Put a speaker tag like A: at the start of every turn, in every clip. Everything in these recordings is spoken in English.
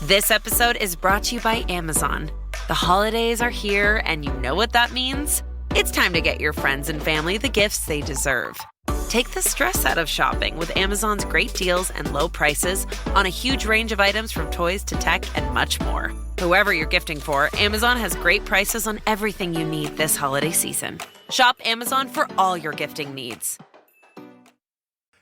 A: This episode is brought to you by Amazon. The holidays are here, and you know what that means? It's time to get your friends and family the gifts they deserve. Take the stress out of shopping with Amazon's great deals and low prices on a huge range of items from toys to tech and much more. Whoever you're gifting for, Amazon has great prices on everything you need this holiday season. Shop Amazon for all your gifting needs.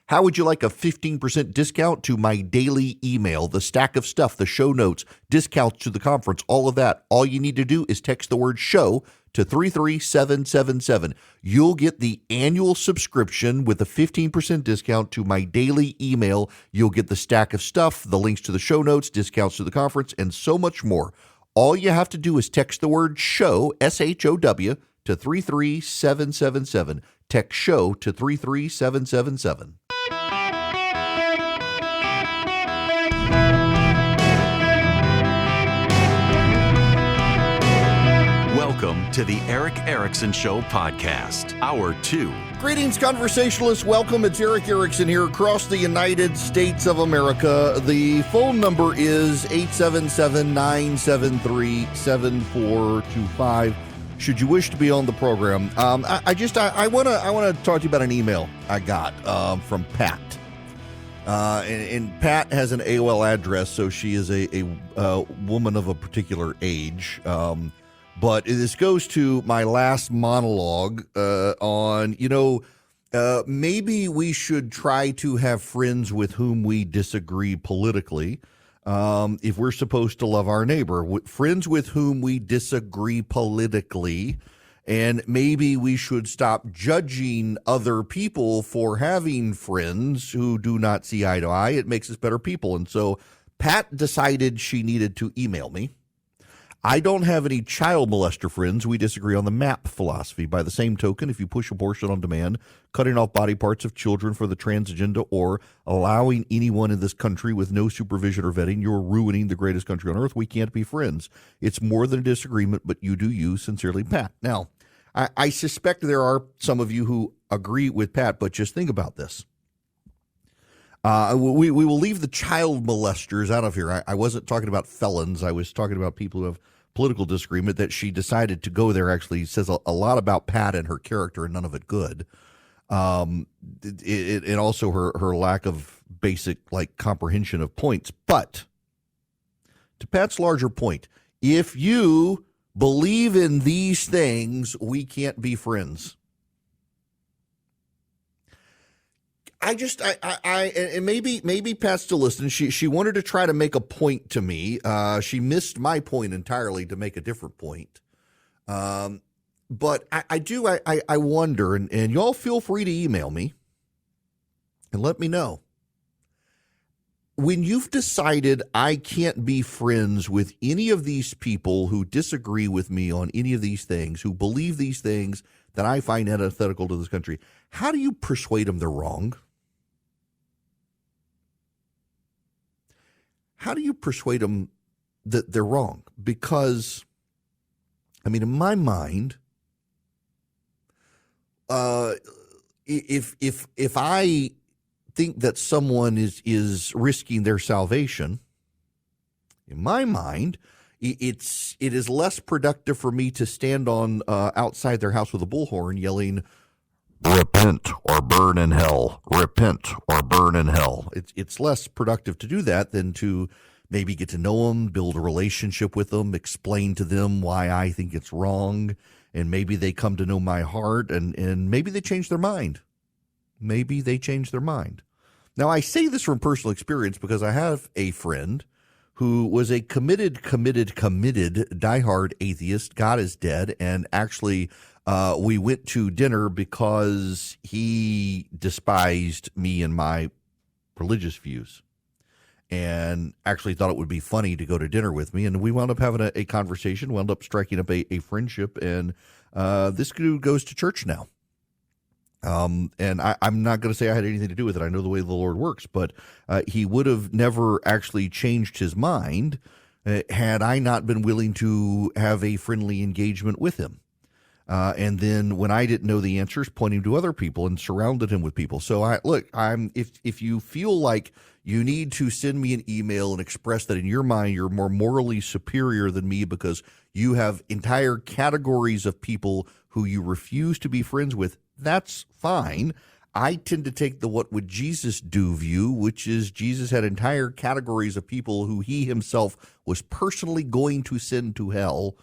B: How would you like a 15% discount to my daily email, the stack of stuff, the show notes, discounts to the conference, all of that? All you need to do is text the word show to 33777. You'll get the annual subscription with a 15% discount to my daily email. You'll get the stack of stuff, the links to the show notes, discounts to the conference, and so much more. All you have to do is text the word show, SHOW, to 33777. Text show to 33777.
C: Welcome to the Eric Erickson Show podcast, Hour 2.
B: Greetings, conversationalists. Welcome. It's Eric Erickson here across the United States of America. The phone number is 877-973-7425. Should you wish to be on the program. I want to talk to you about an email I got from Pat. And Pat has an AOL address, so she is a woman of a particular age. But this goes to my last monologue on, maybe we should try to have friends with whom we disagree politically if we're supposed to love our neighbor. Friends with whom we disagree politically, and maybe we should stop judging other people for having friends who do not see eye to eye. It makes us better people. And so Pat decided she needed to email me. I don't have any child molester friends. We disagree on the MAP philosophy. By the same token, if you push abortion on demand, cutting off body parts of children for the trans agenda, or allowing anyone in this country with no supervision or vetting, you're ruining the greatest country on earth. We can't be friends. It's more than a disagreement, but you do you. Sincerely, Pat. Now, I suspect there are some of you who agree with Pat, but just think about this. We will leave the child molesters out of here. I wasn't talking about felons. I was talking about people who have political disagreement. That she decided to go there actually says a lot about Pat and her character, and none of it good. And also her lack of basic comprehension of points. But to Pat's larger point, if you believe in these things, we can't be friends. And maybe Pat's still listening. She wanted to try to make a point to me. She missed my point entirely to make a different point. But I wonder, and y'all feel free to email me and let me know. When you've decided I can't be friends with any of these people who disagree with me on any of these things, who believe these things that I find antithetical to this country, how do you persuade them they're wrong? How do you persuade them that they're wrong? Because, in my mind, if I think that someone is risking their salvation, in my mind, it is less productive for me to stand on outside their house with a bullhorn yelling, "Repent or burn in hell. Repent or burn in hell." It's less productive to do that than to maybe get to know them, build a relationship with them, explain to them why I think it's wrong, and maybe they come to know my heart, and maybe they change their mind. Maybe they change their mind. Now, I say this from personal experience because I have a friend who was a committed, diehard atheist. God is dead, and actually we went to dinner because he despised me and my religious views, and actually thought it would be funny to go to dinner with me. And we wound up having a conversation, wound up striking up a friendship, and this dude goes to church now. And I'm not going to say I had anything to do with it. I know the way the Lord works, but he would have never actually changed his mind had I not been willing to have a friendly engagement with him. And then when I didn't know the answers, pointing to other people and surrounded him with people. So if you feel like you need to send me an email and express that in your mind you're more morally superior than me because you have entire categories of people who you refuse to be friends with, that's fine. I tend to take the what would Jesus do view, which is Jesus had entire categories of people who he himself was personally going to send to hell.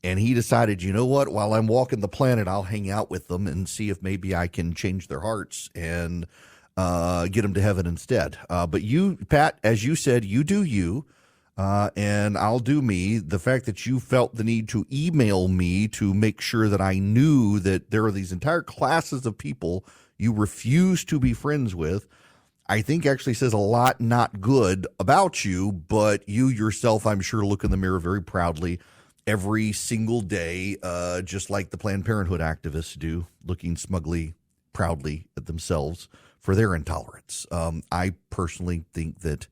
B: And he decided, you know what, while I'm walking the planet, I'll hang out with them and see if maybe I can change their hearts and get them to heaven instead. But you, Pat, as you said, you do you, and I'll do me. The fact that you felt the need to email me to make sure that I knew that there are these entire classes of people you refuse to be friends with, I think actually says a lot not good about you, but you yourself, I'm sure, look in the mirror very proudly every single day, just like the Planned Parenthood activists do, looking smugly, proudly at themselves for their intolerance. I personally think that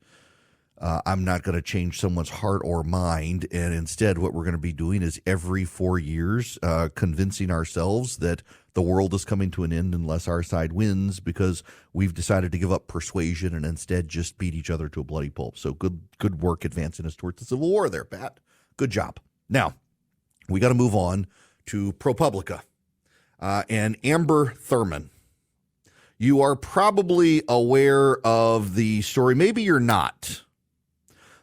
B: I'm not going to change someone's heart or mind, and instead what we're going to be doing is every 4 years convincing ourselves that the world is coming to an end unless our side wins because we've decided to give up persuasion and instead just beat each other to a bloody pulp. So good work advancing us towards the Civil War there, Pat. Good job. Now, we got to move on to ProPublica and Amber Thurman. You are probably aware of the story, maybe you're not,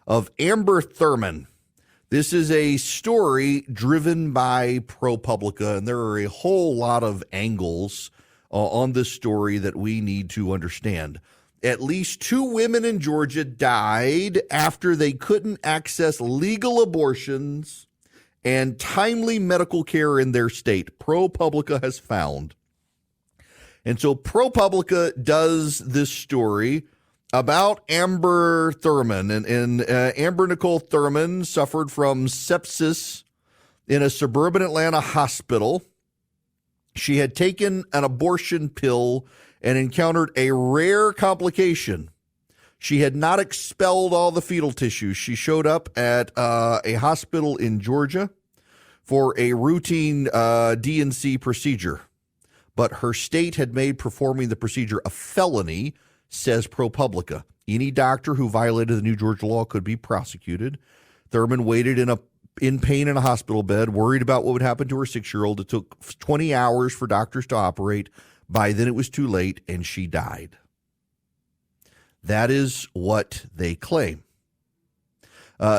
B: of Amber Thurman. This is a story driven by ProPublica, and there are a whole lot of angles on this story that we need to understand. At least 2 women in Georgia died after they couldn't access legal abortions and timely medical care in their state, ProPublica has found. And so ProPublica does this story about Amber Thurman. And Amber Nicole Thurman suffered from sepsis in a suburban Atlanta hospital. She had taken an abortion pill and encountered a rare complication. She had not expelled all the fetal tissue. She showed up at a hospital in Georgia for a routine D&C procedure. But her state had made performing the procedure a felony, says ProPublica. Any doctor who violated the new Georgia law could be prosecuted. Thurman waited in pain in a hospital bed, worried about what would happen to her 6-year-old. It took 20 hours for doctors to operate. By then it was too late, and she died. That is what they claim.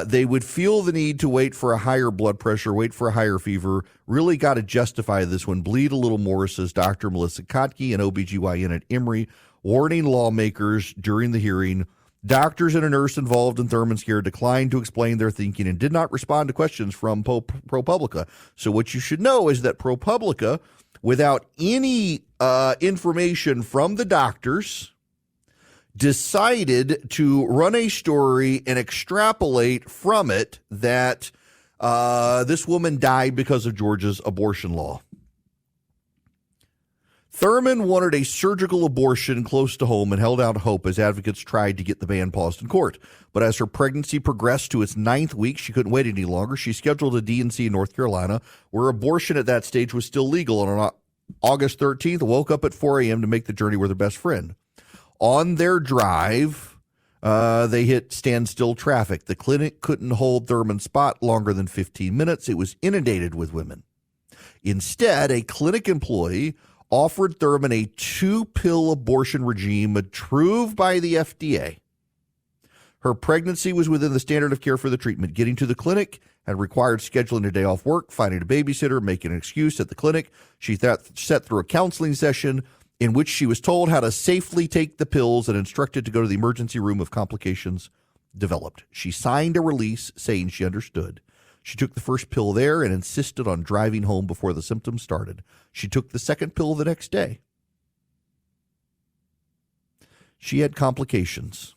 B: They would feel the need to wait for a higher blood pressure, wait for a higher fever. Really got to justify this one. Bleed a little more, says Dr. Melissa Kotke, an OBGYN at Emory, warning lawmakers during the hearing. Doctors and a nurse involved in Thurman's care declined to explain their thinking and did not respond to questions from ProPublica. So what you should know is that ProPublica, without any information from the doctors, decided to run a story and extrapolate from it that this woman died because of Georgia's abortion law. Thurman wanted a surgical abortion close to home and held out hope as advocates tried to get the ban paused in court. But as her pregnancy progressed to its 9th week, she couldn't wait any longer. She scheduled a D&C in North Carolina, where abortion at that stage was still legal. And on August 13th, woke up at 4 a.m. to make the journey with her best friend. On their drive, they hit standstill traffic. The clinic couldn't hold Thurman's spot longer than 15 minutes. It was inundated with women. Instead, a clinic employee offered Thurman a 2-pill abortion regime approved by the FDA. Her pregnancy was within the standard of care for the treatment. Getting to the clinic had required scheduling a day off work, finding a babysitter, making an excuse at the clinic. She sat through a counseling session in which she was told how to safely take the pills and instructed to go to the emergency room if complications developed. She signed a release saying she understood. She took the first pill there and insisted on driving home before the symptoms started. She took the second pill the next day. She had complications.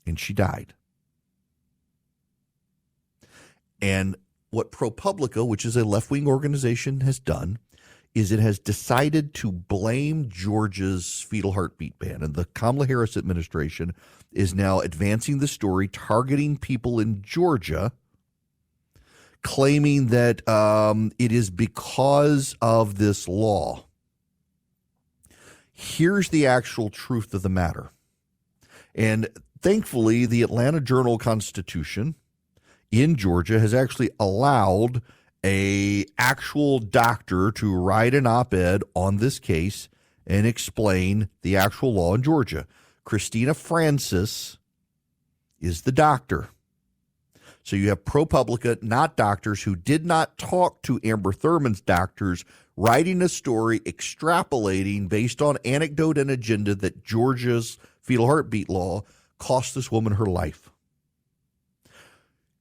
B: And she died. And what ProPublica, which is a left-wing organization, has done is it has decided to blame Georgia's fetal heartbeat ban. And the Kamala Harris administration is now advancing the story, targeting people in Georgia, claiming that it is because of this law. Here's the actual truth of the matter. And thankfully, the Atlanta Journal-Constitution in Georgia has actually allowed a actual doctor to write an op-ed on this case and explain the actual law in Georgia. Christina Francis is the doctor. So you have ProPublica, not doctors, who did not talk to Amber Thurman's doctors, writing a story extrapolating based on anecdote and agenda that Georgia's fetal heartbeat law cost this woman her life.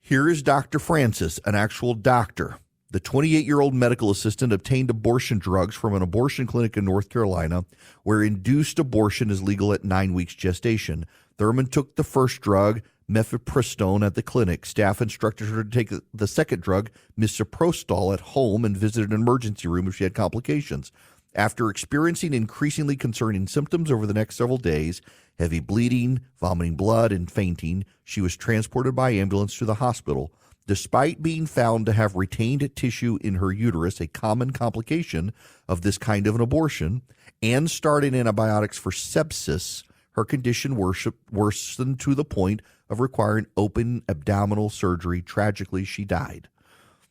B: Here is Dr. Francis, an actual doctor. The 28-year-old medical assistant obtained abortion drugs from an abortion clinic in North Carolina where induced abortion is legal at 9 weeks gestation. Thurman took the first drug, mifepristone, at the clinic. Staff instructed her to take the second drug, misoprostol, at home and visited an emergency room if she had complications. After experiencing increasingly concerning symptoms over the next several days, heavy bleeding, vomiting blood, and fainting, she was transported by ambulance to the hospital. Despite being found to have retained tissue in her uterus, a common complication of this kind of an abortion, and starting antibiotics for sepsis, her condition worsened to the point of requiring open abdominal surgery. Tragically, she died.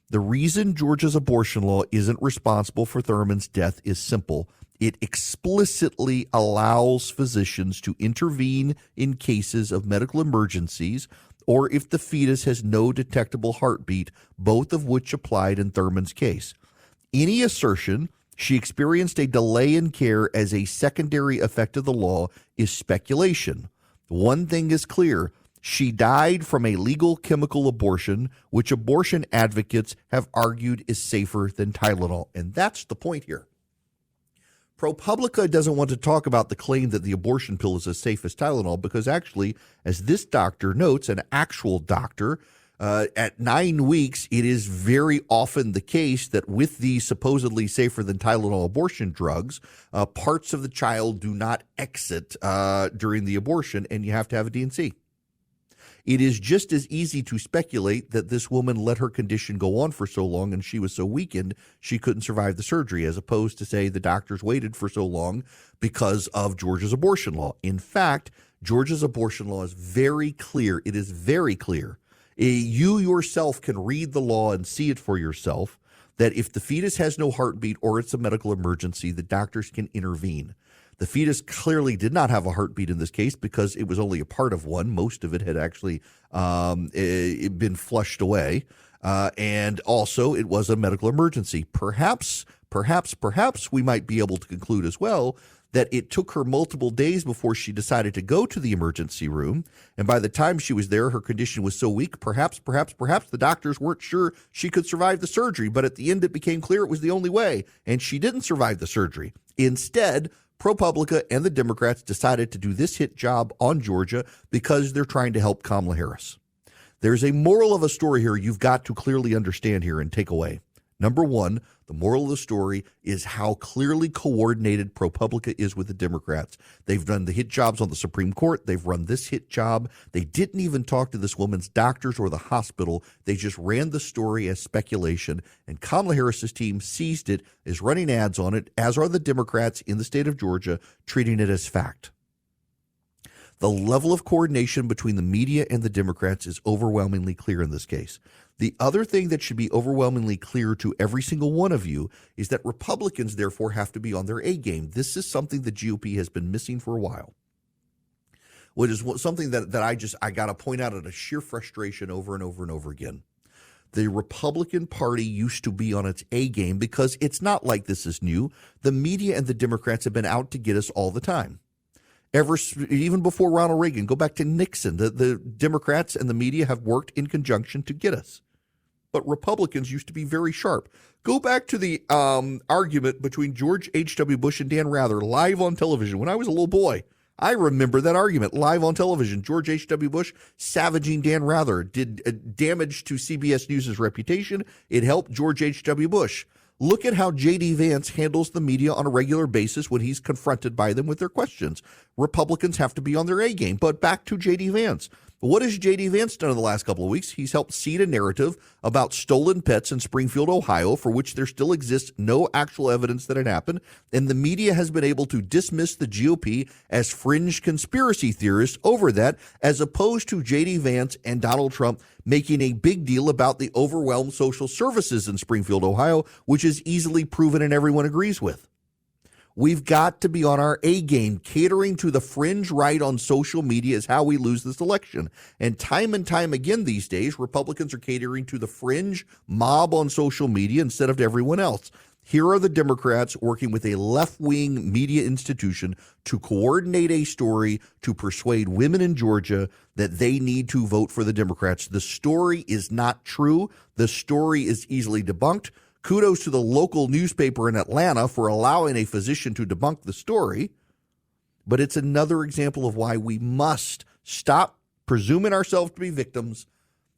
B: The reason Georgia's abortion law isn't responsible for Thurman's death is simple. It explicitly allows physicians to intervene in cases of medical emergencies or if the fetus has no detectable heartbeat, both of which applied in Thurman's case. Any assertion she experienced a delay in care as a secondary effect of the law is speculation. One thing is clear. She died from a legal chemical abortion, which abortion advocates have argued is safer than Tylenol. And that's the point here. ProPublica doesn't want to talk about the claim that the abortion pill is as safe as Tylenol because actually, as this doctor notes, an actual doctor, at 9 weeks, it is very often the case that with the supposedly safer than Tylenol abortion drugs, parts of the child do not exit during the abortion, and you have to have a D&C. It is just as easy to speculate that this woman let her condition go on for so long and she was so weakened she couldn't survive the surgery, as opposed to say the doctors waited for so long because of Georgia's abortion law. In fact, Georgia's abortion law is very clear. It is very clear. You yourself can read the law and see it for yourself that if the fetus has no heartbeat or it's a medical emergency, the doctors can intervene. The fetus clearly did not have a heartbeat in this case because it was only a part of one. Most of it had actually been flushed away. And also it was a medical emergency. Perhaps we might be able to conclude as well that it took her multiple days before she decided to go to the emergency room. And by the time she was there, her condition was so weak, perhaps the doctors weren't sure she could survive the surgery. But at the end, it became clear it was the only way. And she didn't survive the surgery. Instead, ProPublica and the Democrats decided to do this hit job on Georgia because they're trying to help Kamala Harris. There's a moral of a story here you've got to clearly understand here and take away. Number one, the moral of the story is how clearly coordinated ProPublica is with the Democrats. They've done the hit jobs on the Supreme Court. They've run this hit job. They didn't even talk to this woman's doctors or the hospital. They just ran the story as speculation, and Kamala Harris's team seized it, is running ads on it, as are the Democrats in the state of Georgia, treating it as fact. The level of coordination between the media and the Democrats is overwhelmingly clear in this case. The other thing that should be overwhelmingly clear to every single one of you is that Republicans, therefore, have to be on their A game. This is something the GOP has been missing for a while. Which is something that I got to point out at a sheer frustration over and over and over again. The Republican Party used to be on its A game because it's not like this is new. The media and the Democrats have been out to get us all the time. Even before Ronald Reagan, go back to Nixon, the Democrats and the media have worked in conjunction to get us. But Republicans used to be very sharp. Go back to the argument between George H.W. Bush and Dan Rather live on television. When I was a little boy, I remember that argument live on television. George H.W. Bush savaging Dan Rather did damage to CBS News' reputation. It helped George H.W. Bush. Look at how J.D. Vance handles the media on a regular basis when he's confronted by them with their questions. Republicans have to be on their A game. But back to J.D. Vance. But what has J.D. Vance done in the last couple of weeks? He's helped seed a narrative about stolen pets in Springfield, Ohio, for which there still exists no actual evidence that it happened. And the media has been able to dismiss the GOP as fringe conspiracy theorists over that, as opposed to J.D. Vance and Donald Trump making a big deal about the overwhelmed social services in Springfield, Ohio, which is easily proven and everyone agrees with. We've got to be on our A game. Catering to the fringe right on social media is how we lose this election. And time again these days, Republicans are catering to the fringe mob on social media instead of to everyone else. Here are the Democrats working with a left-wing media institution to coordinate a story to persuade women in Georgia that they need to vote for the Democrats. The story is not true. The story is easily debunked. Kudos to the local newspaper in Atlanta for allowing a physician to debunk the story. But it's another example of why we must stop presuming ourselves to be victims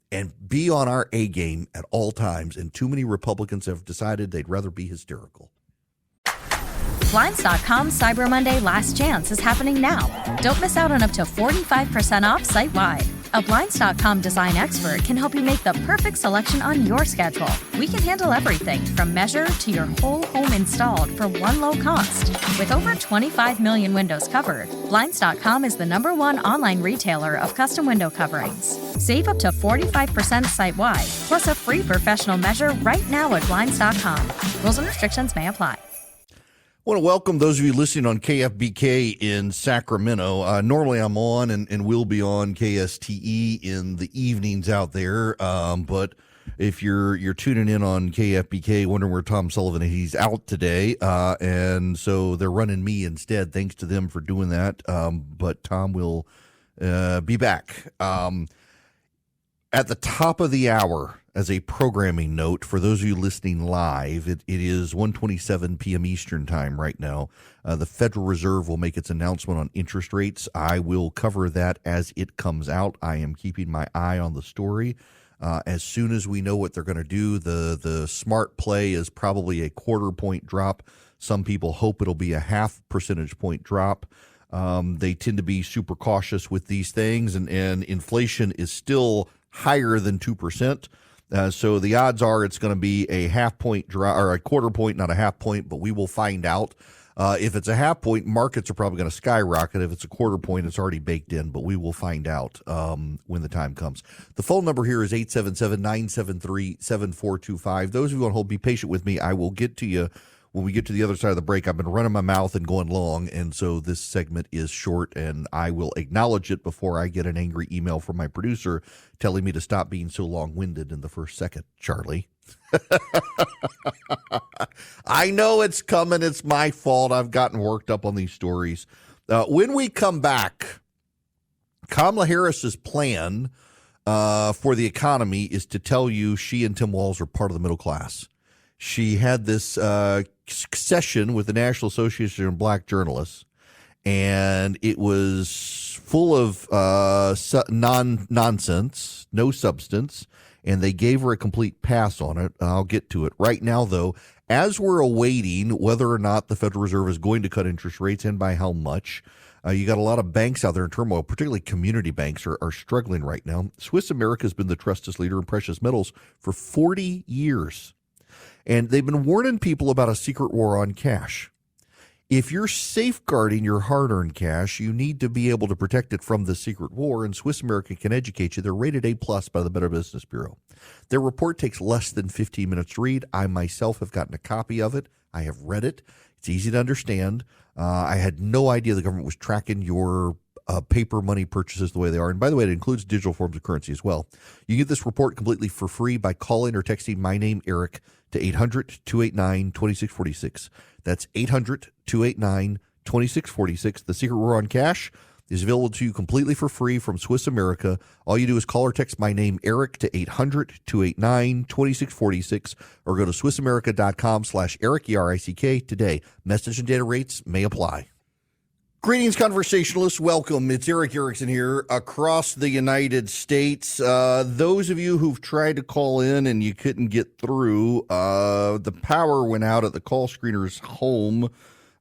B: and be on our A game at all times. And too many Republicans have decided they'd rather be hysterical.
D: Blinds.com Cyber Monday Last Chance is happening now. Don't miss out on up to 45% off site-wide. A Blinds.com design expert can help you make the perfect selection on your schedule. We can handle everything from measure to your whole home installed for one low cost. With over 25 million windows covered, Blinds.com is the #1 online retailer of custom window coverings. Save up to 45% site-wide, plus a free professional measure right now at Blinds.com. Rules and restrictions may apply.
B: I want to welcome those of you listening on KFBK in Sacramento. Normally I'm on and will be on KSTE in the evenings out there. But if you're tuning in on KFBK, wondering where Tom Sullivan is, he's out today. And so they're running me instead. Thanks to them for doing that. But Tom will be back. At the top of the hour, as a programming note, for those of you listening live, it is 1:27 p.m. Eastern time right now. The Federal Reserve will make its announcement on interest rates. I will cover that as it comes out. I am keeping my eye on the story. As soon as we know what they're going to do, the smart play is probably a 1/4 point drop. Some people hope it'll be a 0.5 percentage point drop. They tend to be super cautious with these things, and inflation is still higher than 2%. So the odds are it's going to be a 0.5 point drop, or a 1/4 point, not a 0.5 point, but we will find out. If it's a 0.5 point, markets are probably going to skyrocket. If it's a 1/4 point, it's already baked in, but we will find out when the time comes. The phone number here is 877-973-7425. Those of you on hold, be patient with me. I will get to you when we get to the other side of the break. I've been running my mouth and going long, and so this segment is short, and I will acknowledge it before I get an angry email from my producer telling me to stop being so long-winded in the first second, Charlie. I know it's coming. It's my fault. I've gotten worked up on these stories. When we come back, Kamala Harris's plan for the economy is to tell you she and Tim Walz are part of the middle class. She had this session with the National Association of Black Journalists, and it was full of nonsense, no substance, and they gave her a complete pass on it. I'll get to it. Right now, though, as we're awaiting whether or not the Federal Reserve is going to cut interest rates and by how much, you got a lot of banks out there in turmoil, particularly community banks are struggling right now. Swiss America has been the trusted leader in precious metals for 40 years. And they've been warning people about a secret war on cash. If you're safeguarding your hard-earned cash, you need to be able to protect it from the secret war, and Swiss America can educate you. They're rated A+ by the Better Business Bureau. Their report takes less than 15 minutes to read. I myself have gotten a copy of it. I have read it. It's easy to understand. I had no idea the government was tracking your paper money purchases the way they are. And by the way, it includes digital forms of currency as well. You get this report completely for free by calling or texting my name, Eric, to 800-289-2646. That's 800-289-2646. The Secret War on Cash is available to you completely for free from Swiss America. All you do is call or text my name, Eric, to 800-289-2646, or go to SwissAmerica.com/Eric, E-R-I-C-K, today. Message and data rates may apply. Greetings, conversationalists. Welcome. It's Eric Erickson here across the United States. Those of you who've tried to call in and you couldn't get through, the power went out at the call screener's home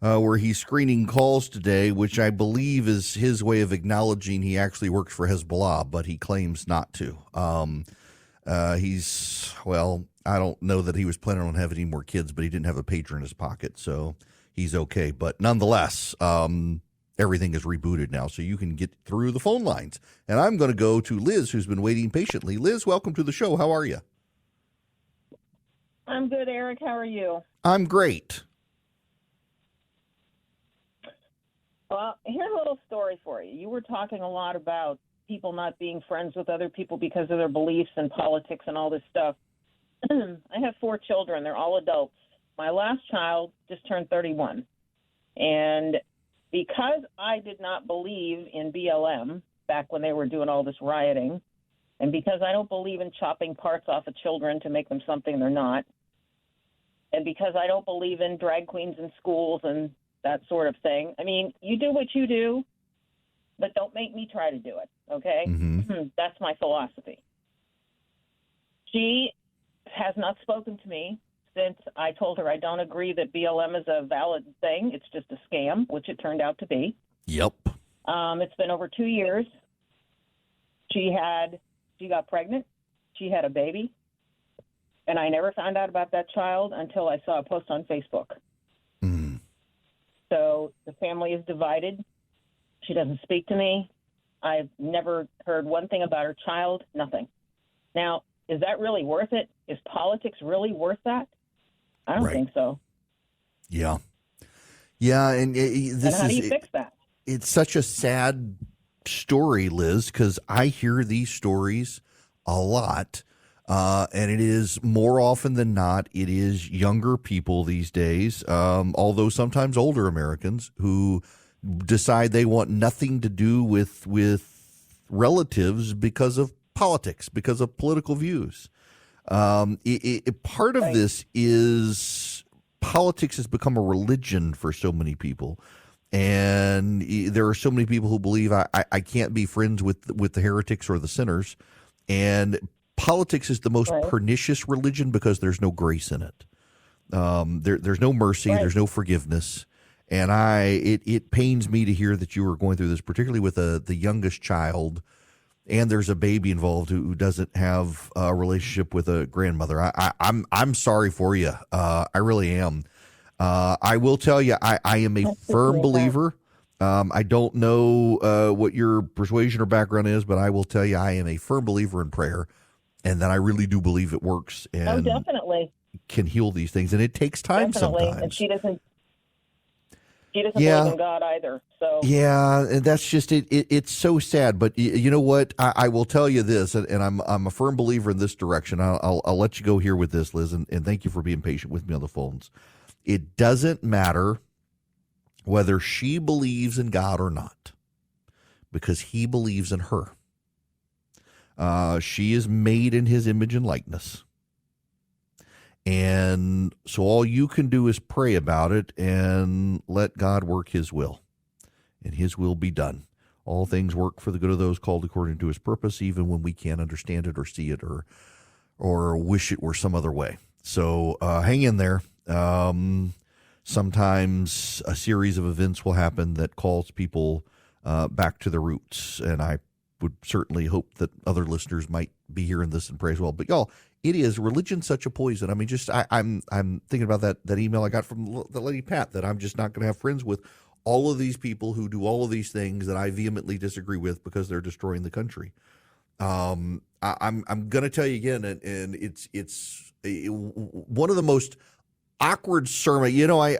B: where he's screening calls today, which I believe is his way of acknowledging he actually works for Hezbollah, but he claims not to. I don't know that he was planning on having any more kids, but he didn't have a pager in his pocket, so he's okay. But nonetheless, everything is rebooted now, so you can get through the phone lines. And I'm going to go to Liz, who's been waiting patiently. Liz, welcome to the show. How are you?
E: I'm good, Eric. How are you?
B: I'm great.
E: Well, here's a little story for you. You were talking a lot about people not being friends with other people because of their beliefs and politics and all this stuff. I have 4 children. They're all adults. My last child just turned 31. And because I did not believe in BLM back when they were doing all this rioting, and because I don't believe in chopping parts off of children to make them something they're not, and because I don't believe in drag queens in schools and that sort of thing, I mean, you do what you do, but don't make me try to do it, okay?
B: Mm-hmm.
E: That's my philosophy. She has not spoken to me since I told her I don't agree that BLM is a valid thing. It's just a scam, which it turned out to be.
B: Yep.
E: It's been over 2 years. She got pregnant. She had a baby. And I never found out about that child until I saw a post on Facebook.
B: Mm.
E: So the family is divided. She doesn't speak to me. I've never heard one thing about her child, nothing. Now, is that really worth it? Is politics really worth that? I don't think so.
B: Yeah. Yeah, and
E: how do you fix that?
B: It's such a sad story, Liz, because I hear these stories a lot, and it is more often than not, it is younger people these days, although sometimes older Americans who decide they want nothing to do with relatives because of politics, because of political views. Part of this is politics has become a religion for so many people. And there are so many people who believe I can't be friends with the heretics or the sinners. And politics is the most pernicious religion because there's no grace in it. There's no mercy. Right. There's no forgiveness. And it pains me to hear that you are going through this, particularly with the youngest child. And there's a baby involved who doesn't have a relationship with a grandmother. I'm sorry for you. I really am. I will tell you, I am a firm believer. I don't know what your persuasion or background is, but I will tell you, I am a firm believer in prayer, and that I really do believe it works and
E: definitely
B: can heal these things. And it takes time sometimes.
E: And she doesn't believe in God either. So
B: yeah, and that's just it. It's so sad, but you know what? I will tell you this, and I'm a firm believer in this direction. I'll let you go here with this, Liz, and thank you for being patient with me on the phones. It doesn't matter whether she believes in God or not, because he believes in her. She is made in his image and likeness. And so all you can do is pray about it and let God work his will, and his will be done. All things work for the good of those called according to his purpose, even when we can't understand it or see it or wish it were some other way. So hang in there. Sometimes a series of events will happen that calls people back to their roots, and I would certainly hope that other listeners might be hearing this and pray as well. But y'all, it is religion such a poison. I mean, just I'm thinking about that email I got from the lady Pat, that I'm just not going to have friends with all of these people who do all of these things that I vehemently disagree with because they're destroying the country. I'm going to tell you again, and it's one of the most awkward sermon. You know,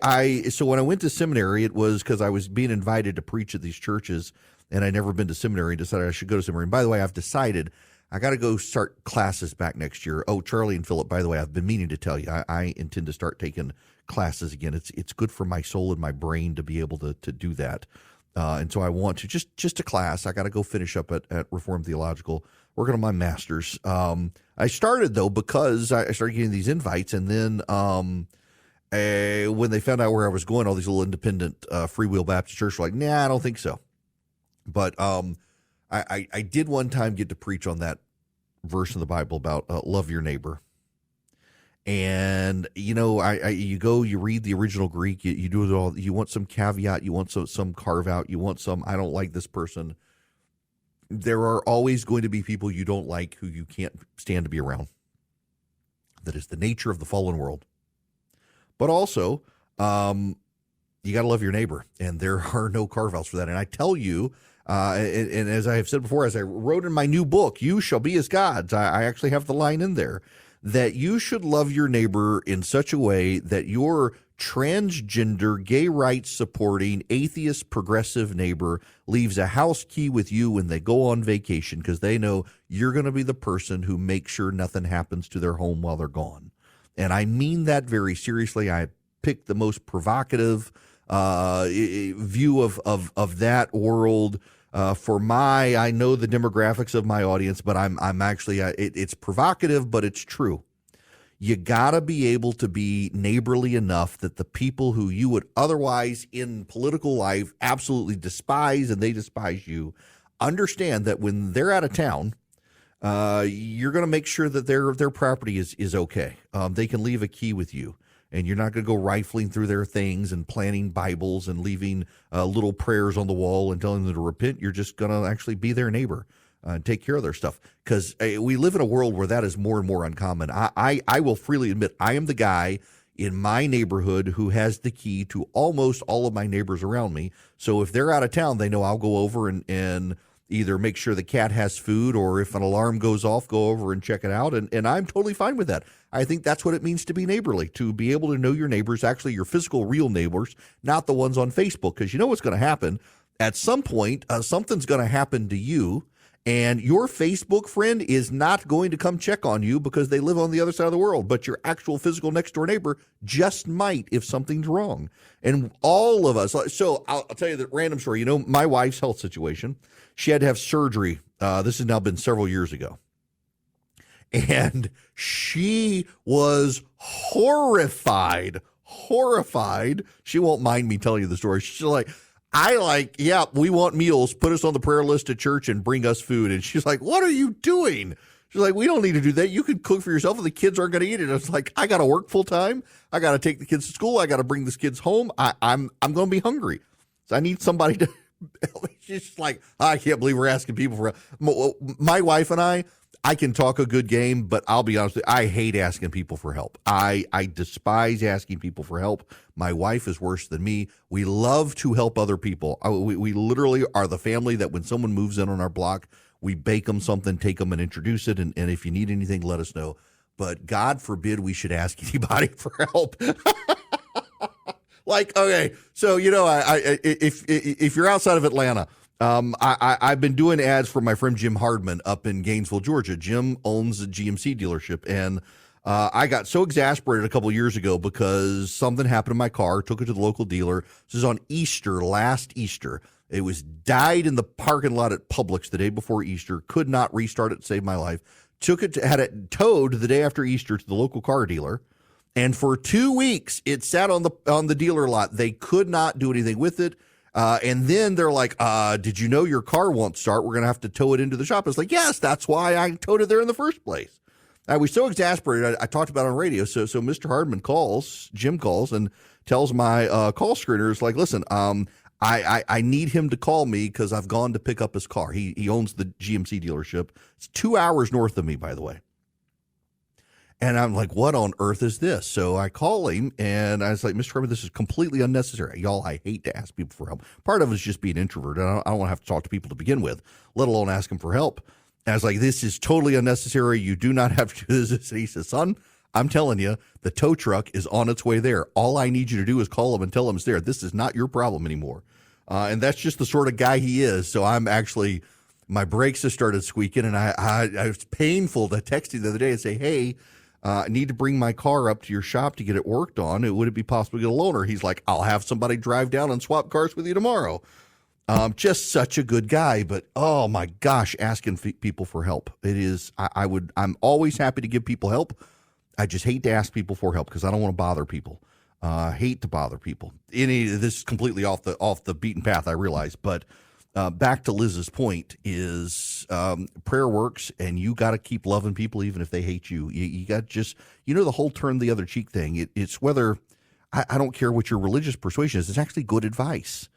B: so when I went to seminary, it was because I was being invited to preach at these churches, and I'd never been to seminary, and decided I should go to seminary. And by the way, I've decided I got to go start classes back next year. Oh, Charlie and Philip, by the way, I've been meaning to tell you, I intend to start taking classes again. It's good for my soul and my brain to be able to do that. And so I want to just a class. I got to go finish up at Reformed Theological, working on my master's. I started though because I started getting these invites, and then when they found out where I was going, all these little independent Free Will Baptist churches were like, nah, I don't think so. But I did one time get to preach on that verse in the Bible about love your neighbor. And, you read the original Greek, you do it all. You want some caveat, you want some carve out, you want some, I don't like this person. There are always going to be people you don't like who you can't stand to be around. That is the nature of the fallen world. But also, you got to love your neighbor, and there are no carve outs for that. And I tell you, and as I have said before, as I wrote in my new book, You Shall Be as Gods, I actually have the line in there that you should love your neighbor in such a way that your transgender, gay rights supporting, atheist, progressive neighbor leaves a house key with you when they go on vacation because they know you're going to be the person who makes sure nothing happens to their home while they're gone. And I mean that very seriously. I picked the most provocative view of that world I know the demographics of my audience, but I'm actually, it's provocative, but it's true. You got to be able to be neighborly enough that the people who you would otherwise in political life absolutely despise and they despise you, understand that when they're out of town, you're going to make sure that their property is okay. They can leave a key with you. And you're not going to go rifling through their things and planting Bibles and leaving little prayers on the wall and telling them to repent. You're just going to actually be their neighbor and take care of their stuff. Because we live in a world where that is more and more uncommon. I will freely admit I am the guy in my neighborhood who has the key to almost all of my neighbors around me. So if they're out of town, they know I'll go over and either make sure the cat has food, or if an alarm goes off, go over and check it out. And I'm totally fine with that. I think that's what it means to be neighborly, to be able to know your neighbors, actually your physical, real neighbors, not the ones on Facebook. Because you know what's going to happen. At some point, something's going to happen to you, and your Facebook friend is not going to come check on you because they live on the other side of the world. But your actual physical next door neighbor just might if something's wrong. And all of us, so I'll tell you the random story. My wife's health situation. She had to have surgery. This has now been several years ago. And she was horrified. She won't mind me telling you the story. She's like, we want meals. Put us on the prayer list at church and bring us food. And she's like, what are you doing? She's like, we don't need to do that. You can cook for yourself and the kids aren't going to eat it. I was like, I got to work full time. I got to take the kids to school. I got to bring these kids home. I'm going to be hungry. So I need somebody to. She's like, I can't believe we're asking people for my wife and I can talk a good game, but I'll be honest with you, I hate asking people for help. I despise asking people for help. My wife is worse than me. We love to help other people. We literally are the family that when someone moves in on our block, we bake them something, take them and introduce it. And if you need anything, let us know. But God forbid we should ask anybody for help. Like, okay, so, if you're outside of Atlanta, I've been doing ads for my friend Jim Hardman up in Gainesville, Georgia. Jim owns a GMC dealership, and I got so exasperated a couple of years ago because something happened to my car, took it to the local dealer. This is on last Easter. It was died in the parking lot at Publix the day before Easter, could not restart it to save my life. Had it towed the day after Easter to the local car dealer. And for 2 weeks, it sat on the dealer lot. They could not do anything with it. And then they're like, did you know your car won't start? We're going to have to tow it into the shop. It's like, yes, that's why I towed it there in the first place. I was so exasperated. I talked about it on radio. So Mr. Hardman Jim calls and tells my call screeners, like, listen, I need him to call me because I've gone to pick up his car. He owns the GMC dealership. It's 2 hours north of me, by the way. And I'm like, what on earth is this? So I call him, and I was like, Mr. Hardman, this is completely unnecessary. Y'all, I hate to ask people for help. Part of it is just being introverted. I don't want to have to talk to people to begin with, let alone ask them for help. And I was like, this is totally unnecessary. You do not have to do this. And he says, son, I'm telling you, the tow truck is on its way there. All I need you to do is call him and tell him it's there. This is not your problem anymore. And that's just the sort of guy he is. So I'm actually, my brakes have started squeaking, and I was painful to text you the other day and say, hey, I need to bring my car up to your shop to get it worked on. Would it be possible to get a loaner? He's like, I'll have somebody drive down and swap cars with you tomorrow. Just such a good guy, but oh my gosh, asking people for help. It is, I'm always happy to give people help. I just hate to ask people for help because I don't want to bother people. Hate to bother people. This is completely off the beaten path, I realize, but back to Liz's point is prayer works, and you got to keep loving people even if they hate you. You got just, the whole turn the other cheek thing. It's whether, I don't care what your religious persuasion is, it's actually good advice.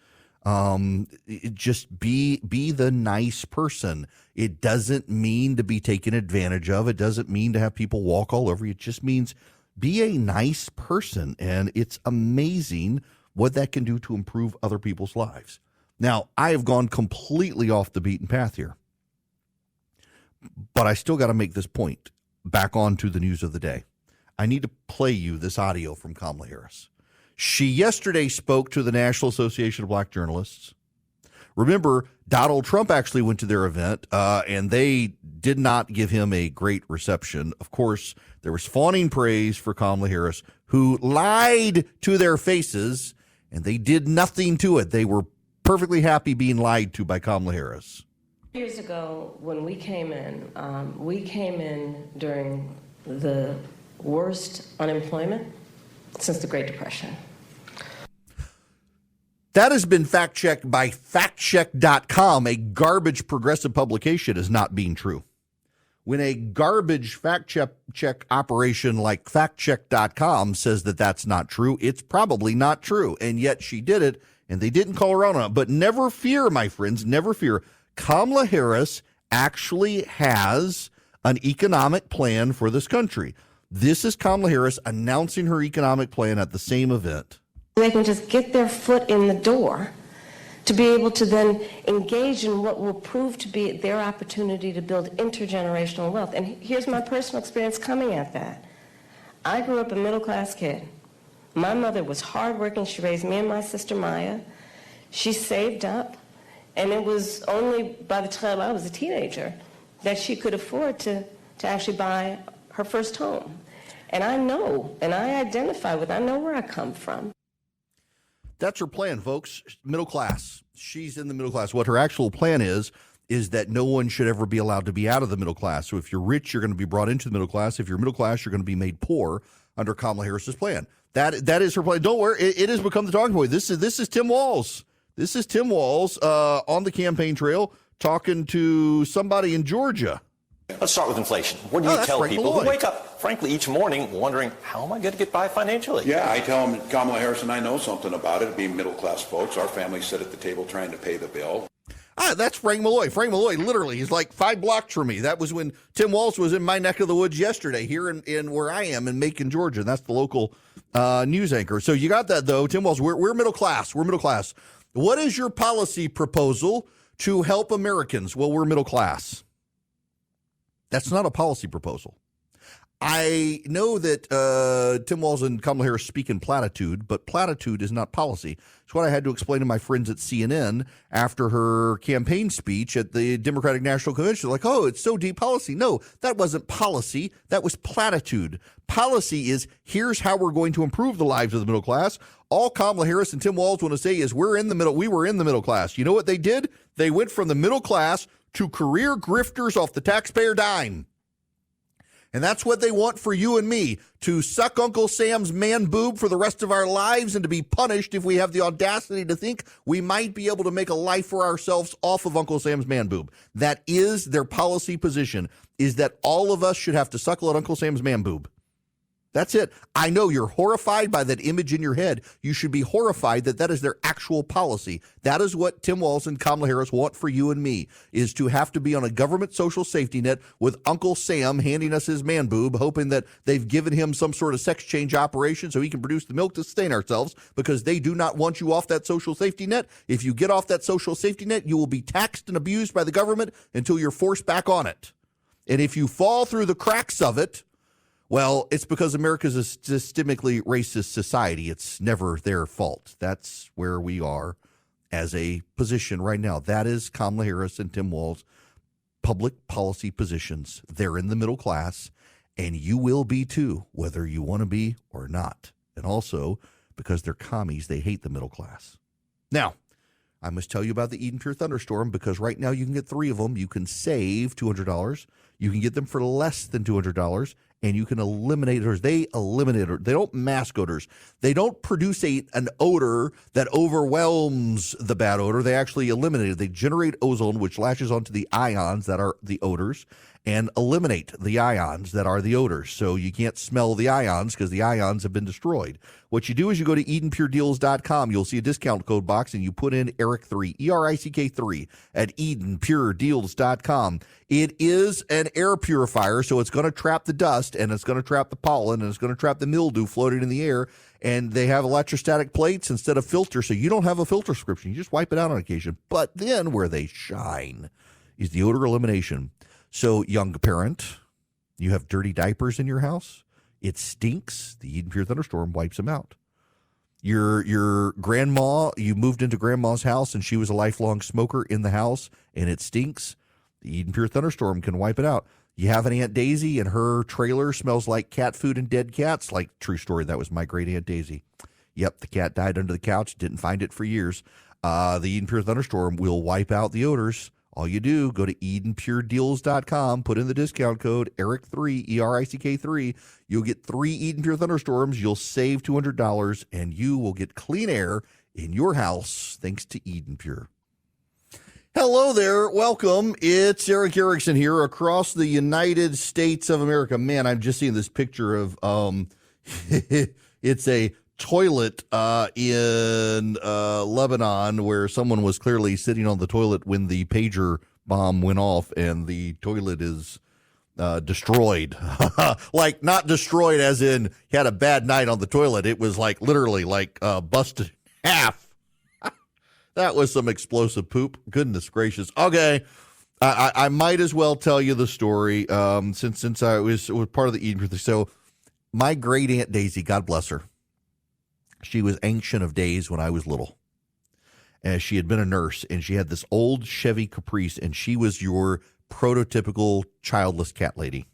B: Just be the nice person. It doesn't mean to be taken advantage of. It doesn't mean to have people walk all over you. It just means be a nice person. And it's amazing what that can do to improve other people's lives. Now, I have gone completely off the beaten path here, but I still got to make this point. Back on to the news of the day. I need to play you this audio from Kamala Harris. She yesterday spoke to the National Association of Black Journalists. Remember, Donald Trump actually went to their event, and they did not give him a great reception. Of course, there was fawning praise for Kamala Harris, who lied to their faces, and they did nothing to it. They were perfectly happy being lied to by Kamala Harris.
F: Years ago, when we came in during the worst unemployment since the Great Depression.
B: That has been fact-checked by factcheck.com, a garbage progressive publication, as not being true. When a garbage fact-check operation like factcheck.com says that that's not true, it's probably not true. And yet she did it, and they didn't call her out on it. But never fear, my friends, never fear. Kamala Harris actually has an economic plan for this country. This is Kamala Harris announcing her economic plan at the same event.
F: They can just get their foot in the door to be able to then engage in what will prove to be their opportunity to build intergenerational wealth. And here's my personal experience coming at that. I grew up a middle-class kid. My mother was hardworking. She raised me and my sister Maya. She saved up, and it was only by the time I was a teenager that she could afford to actually buy her first home. And I know, and I identify with, I know where I come from.
B: That's her plan, folks. Middle class. She's in the middle class. What her actual plan is that no one should ever be allowed to be out of the middle class. So if you're rich, you're going to be brought into the middle class. If you're middle class, you're going to be made poor under Kamala Harris's plan. That is her plan. Don't worry, it has become the talking point. This is Tim Walz. This is Tim Walz on the campaign trail talking to somebody in Georgia.
G: Let's start with inflation. What do you tell people who wake up, frankly, each morning wondering, how am I going to get by financially?
H: Yeah, I tell them, Kamala Harris and I know something about it, being middle-class folks. Our family sit at the table trying to pay the bill.
B: That's Frank Malloy. Frank Malloy, literally, he's like 5 blocks from me. That was when Tim Walz was in my neck of the woods yesterday, here in where I am in Macon, Georgia. That's the local news anchor. So you got that, though. Tim Walz, we're middle class. We're middle class. What is your policy proposal to help Americans? Well, we're middle class. That's not a policy proposal. I know that Tim Walz and Kamala Harris speak in platitude, but platitude is not policy. It's what I had to explain to my friends at CNN after her campaign speech at the Democratic National Convention. Like, oh, it's so deep policy. No, that wasn't policy. That was platitude. Policy is, here's how we're going to improve the lives of the middle class. All Kamala Harris and Tim Walz want to say is we were in the middle class. You know what they did? They went from the middle class to career grifters off the taxpayer dime. And that's what they want for you and me, to suck Uncle Sam's man boob for the rest of our lives and to be punished if we have the audacity to think we might be able to make a life for ourselves off of Uncle Sam's man boob. That is their policy position, is that all of us should have to suckle at Uncle Sam's man boob. That's it. I know you're horrified by that image in your head. You should be horrified that that is their actual policy. That is what Tim Walz and Kamala Harris want for you and me, is to have to be on a government social safety net with Uncle Sam handing us his man boob, hoping that they've given him some sort of sex change operation so he can produce the milk to sustain ourselves, because they do not want you off that social safety net. If you get off that social safety net, you will be taxed and abused by the government until you're forced back on it. And if you fall through the cracks of it, well, it's because America's a systemically racist society. It's never their fault. That's where we are as a position right now. That is Kamala Harris and Tim Walz public policy positions. They're in the middle class, and you will be too, whether you want to be or not. And also, because they're commies, they hate the middle class. Now, I must tell you about the Eden Pure Thunderstorm, because right now you can get 3 of them. You can save $200. You can get them for less than $200. and you can eliminate odors. They eliminate odors. They don't mask odors. They don't produce an odor that overwhelms the bad odor. They actually eliminate it. They generate ozone, which latches onto the ions that are the odors, and eliminate the ions that are the odors. So you can't smell the ions because the ions have been destroyed. What you do is you go to EdenPureDeals.com. You'll see a discount code box, and you put in ERIC3, ERICK3 at EdenPureDeals.com. It is an air purifier, so it's going to trap the dust, and it's going to trap the pollen, and it's going to trap the mildew floating in the air. And they have electrostatic plates instead of filters, so you don't have a filter prescription. You just wipe it out on occasion. But then where they shine is the odor elimination. So, young parent, you have dirty diapers in your house. It stinks. The Eden Pure Thunderstorm wipes them out. Your grandma, you moved into grandma's house and she was a lifelong smoker in the house and it stinks. The Eden Pure Thunderstorm can wipe it out. You have an Aunt Daisy and her trailer smells like cat food and dead cats. Like, true story, that was my great Aunt Daisy. Yep, the cat died under the couch. Didn't find it for years. The Eden Pure Thunderstorm will wipe out the odors. All you do, go to EdenPureDeals.com, put in the discount code ERIC3, ERICK3. You'll get 3 Eden Pure Thunderstorms. You'll save $200, and you will get clean air in your house thanks to Eden Pure. Hello there. Welcome. It's Eric Erickson here across the United States of America. Man, I'm just seeing this picture of, it's a toilet in Lebanon where someone was clearly sitting on the toilet when the pager bomb went off and the toilet is destroyed. Like, not destroyed as in he had a bad night on the toilet. It was like literally like busted in half. That was some explosive poop. Goodness gracious. Okay. I might as well tell you the story since I was part of the Eden Pure. So my great Aunt Daisy, God bless her, she was ancient of days when I was little. And she had been a nurse, and she had this old Chevy Caprice, and she was your prototypical childless cat lady.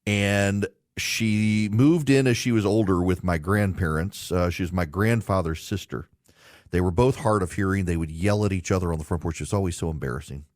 B: And she moved in as she was older with my grandparents. She was my grandfather's sister. They were both hard of hearing. They would yell at each other on the front porch. It's always so embarrassing.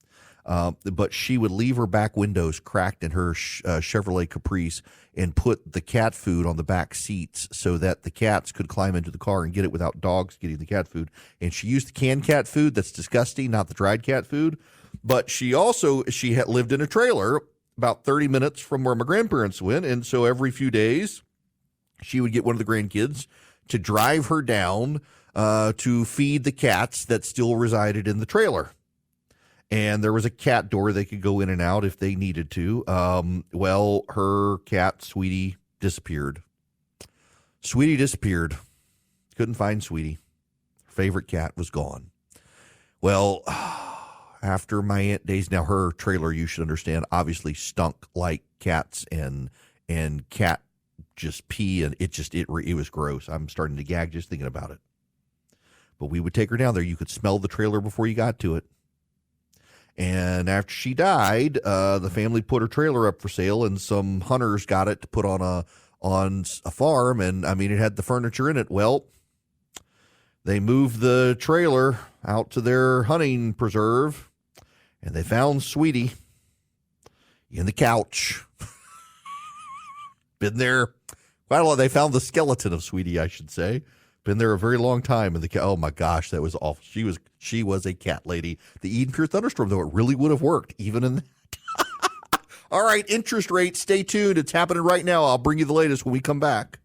B: But she would leave her back windows cracked in her Chevrolet Caprice and put the cat food on the back seats so that the cats could climb into the car and get it without dogs getting the cat food. And she used the canned cat food. That's disgusting, not the dried cat food. But she had lived in a trailer about 30 minutes from where my grandparents went. And so every few days, she would get one of the grandkids to drive her down to feed the cats that still resided in the trailer. And there was a cat door they could go in and out if they needed to. Well, her cat, Sweetie, disappeared. Sweetie disappeared. Couldn't find Sweetie. Her favorite cat was gone. Well, after my Aunt Daisy, now her trailer, you should understand, obviously stunk like cats and cat just pee, and it was gross. I'm starting to gag just thinking about it. But we would take her down there. You could smell the trailer before you got to it. And after she died, the family put her trailer up for sale, and some hunters got it to put on a farm. And I mean, it had the furniture in it. Well, they moved the trailer out to their hunting preserve, and they found Sweetie in the couch. Been there quite a lot. They found the skeleton of Sweetie, I should say. Been there a very long time. And oh my gosh, that was awful. She was a cat lady. The Eden Pure Thunderstorm, though, it really would have worked even in that. All right, interest rates. Stay tuned. It's happening right now. I'll bring you the latest when we come back.